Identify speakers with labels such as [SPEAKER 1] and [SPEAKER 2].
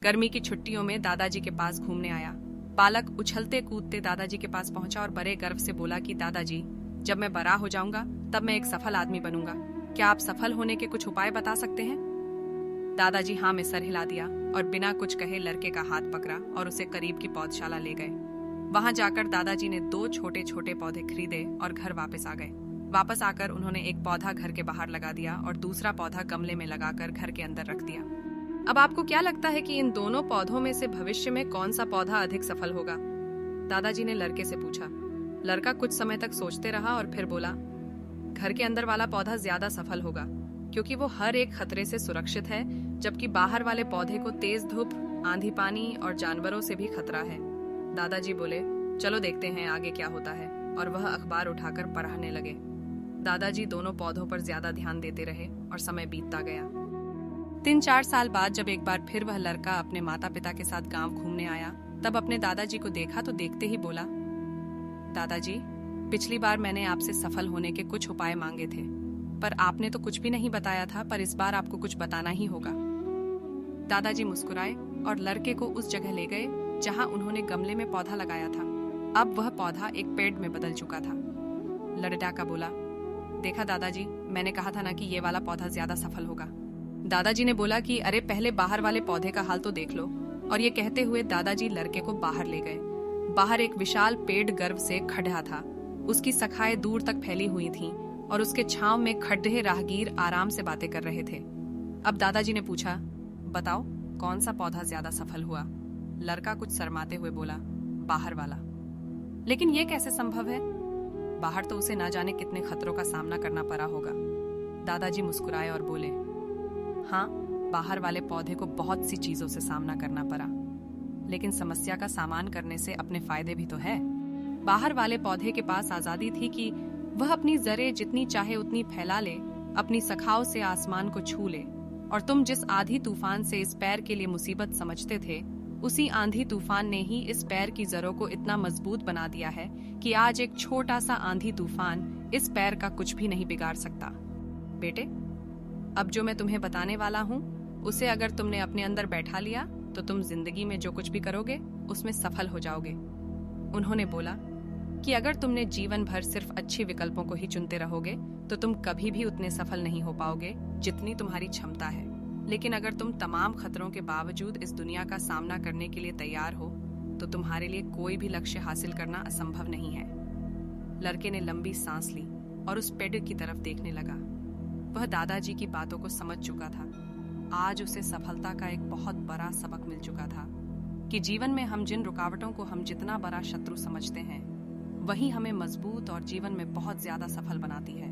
[SPEAKER 1] गर्मी की छुट्टियों में दादाजी के पास घूमने आया। बालक उछलते कूदते दादाजी के पास पहुंचा और बड़े गर्व से बोला कि दादाजी, जब मैं बड़ा हो जाऊंगा तब मैं एक सफल आदमी बनूंगा। क्या आप सफल होने के कुछ उपाय बता सकते हैं? दादाजी हाँ में सर हिला दिया और बिना कुछ कहे लड़के का हाथ पकड़ा और उसे करीब की पौधशाला ले गए। वहां जाकर दादाजी ने 2 छोटे छोटे पौधे खरीदे और घर वापस आ गए। वापस आकर उन्होंने एक पौधा घर के बाहर लगा दिया और दूसरा पौधा गमले में लगाकर घर के अंदर रख दिया। अब आपको क्या लगता है कि इन दोनों पौधों में से भविष्य में कौन सा पौधा अधिक सफल होगा? दादाजी ने लड़के से पूछा। लड़का कुछ समय तक सोचते रहा और फिर बोला, घर के अंदर वाला पौधा ज्यादा सफल होगा, क्योंकि वो हर एक खतरे से सुरक्षित है, जबकि बाहर वाले पौधे को तेज धूप, आंधी पानी और जानवरों से भी खतरा है। दादाजी बोले, चलो देखते हैं आगे क्या होता है, और वह अखबार उठाकर पढ़ने लगे। दादाजी दोनों पौधों पर ज्यादा ध्यान देते रहे और समय बीतता गया। 3-4 साल बाद जब एक बार फिर वह लड़का अपने माता पिता के साथ गांव घूमने आया, तब अपने दादाजी को देखा तो देखते ही बोला, दादाजी, पिछली बार मैंने आपसे सफल होने के कुछ उपाय मांगे थे, पर आपने तो कुछ भी नहीं बताया था, पर इस बार आपको कुछ बताना ही होगा। दादाजी मुस्कुराए और लड़के को उस जगह ले गए जहां उन्होंने गमले में पौधा लगाया था। अब वह पौधा एक पेड़ में बदल चुका था। लड़का बोला, देखा दादाजी, मैंने कहा था ना कि ये वाला पौधा ज्यादा सफल होगा। दादाजी ने बोला कि अरे पहले बाहर वाले पौधे का हाल तो देख लो, और ये कहते हुए दादाजी लड़के को बाहर ले गए। बाहर एक विशाल पेड़ गर्व से खड़ा था। उसकी शाखाएं दूर तक फैली हुई थीं और उसके छांव में खड़े राहगीर आराम से बातें कर रहे थे। अब दादाजी ने पूछा, बताओ कौन सा पौधा ज्यादा सफल हुआ? लड़का कुछ शर्माते हुए बोला, बाहर वाला। लेकिन ये कैसे संभव है? बाहर तो उसे ना जाने कितने खतरों का सामना करना पड़ा होगा। दादाजी मुस्कुराए और बोले, हाँ, बाहर वाले पौधे को बहुत सी चीजों से सामना करना पड़ा, लेकिन समस्या का सामना करने से अपने फायदे भी तो है। बाहर वाले पौधे के पास आजादी थी कि वह अपनी जड़ें जितनी चाहे उतनी फैला ले, अपनी शाखाओं से आसमान को छू ले, और तुम जिस आंधी तूफान से इस पैर के लिए मुसीबत समझते थे, उसी आंधी तूफान ने ही इस पैर की जड़ों को इतना मजबूत बना दिया है कि आज एक छोटा सा आंधी तूफान इस पैर का कुछ भी नहीं बिगाड़ सकता। बेटे, अब जो मैं तुम्हें बताने वाला हूँ, उसे अगर तुमने अपने अंदर बैठा लिया तो तुम जिंदगी में जो कुछ भी करोगे उसमें सफल हो जाओगे। उन्होंने बोला कि अगर तुमने जीवन भर सिर्फ अच्छे विकल्पों को ही चुनते रहोगे तो तुम कभी भी उतने सफल नहीं हो पाओगे जितनी तुम्हारी क्षमता है। लेकिन अगर तुम तमाम खतरों के बावजूद इस दुनिया का सामना करने के लिए तैयार हो तो तुम्हारे लिए कोई भी लक्ष्य हासिल करना असंभव नहीं है। लड़के ने लंबी सांस ली और उस पेड़ की तरफ देखने लगा। वह दादाजी की बातों को समझ चुका था। आज उसे सफलता का एक बहुत बड़ा सबक मिल चुका था कि जीवन में हम जिन रुकावटों को हम जितना बड़ा शत्रु समझते हैं, वही हमें मजबूत और जीवन में बहुत ज्यादा सफल बनाती है।